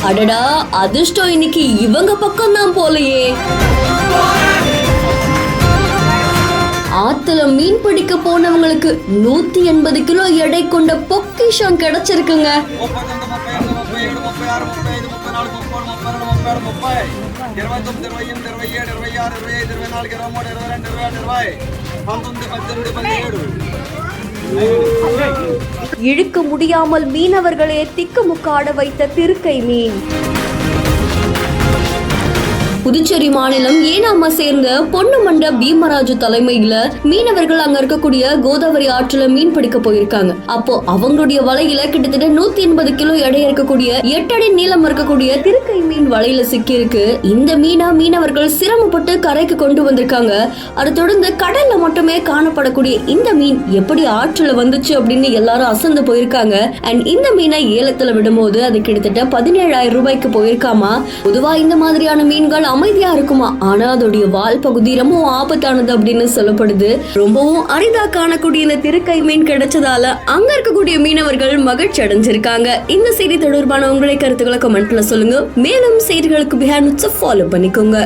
அடடா, அதிர்ஷ்டம் இன்னைக்கு இவங்க பக்கம் தான் போலயே. ஆத்துல மீன் பிடிக்க போனவங்களுக்கு 180 கிலோ எடை கொண்ட பொக்கிஷம் கிடைச்சிருக்குங்க. இழுக்க முடியாமல் மீனவர்களே திக்குமுக்காட வைத்த திருக்கை மீன். புதுச்சேரி மாநிலம் ஏனாம சேர்ந்த பொன்னுமண்ட பீமராஜு தலைமையில மீனவர்கள் அங்க இருக்கக்கூடிய கோதாவரி ஆற்றுல மீன் பிடிக்க போயிருக்காங்க. அப்போ அவங்களுடைய வலையில கிட்டத்தட்ட 180 கிலோ எடை இருக்கக்கூடிய 8 அடி நீளம் இருக்கக்கூடிய திருக்கை மீன் வலையில சிக்கி இருக்கு. இந்த மீனை மீனவர்கள் சிரமப்பட்டு கரைக்கு கொண்டு வந்திருக்காங்க. அதை தொடர்ந்து கடல்ல மட்டுமே காணப்படக்கூடிய இந்த மீன் எப்படி ஆற்றுல வந்துச்சு அப்படின்னு எல்லாரும் அசந்து போயிருக்காங்க. அண்ட் இந்த மீனை ஏலத்துல விடும்போது அது கிட்டத்தட்ட 17,000 ரூபாய்க்கு போயிருக்காமா. பொதுவா இந்த மாதிரியான மீன்கள் அமைதியா இருக்குமா, ஆனா அதோடைய வால் பகுதி ரொம்ப ஆபத்தானது அப்படின்னு சொல்லப்படுது. ரொம்பவும் அரிதா காணக்கூடிய இந்த திருக்கை மீன் கிடைச்சதால அங்க இருக்கக்கூடிய மீனவர்கள் மகிழ்ச்சி அடைஞ்சிருக்காங்க. இந்த செய்தி தொடர்பான உங்களுடைய கருத்துக்களை கமெண்ட்ல சொல்லுங்க. மேலும் செய்திகளுக்கு பிஹைண்ட் ஃபாலோ பண்ணிக்கோங்க.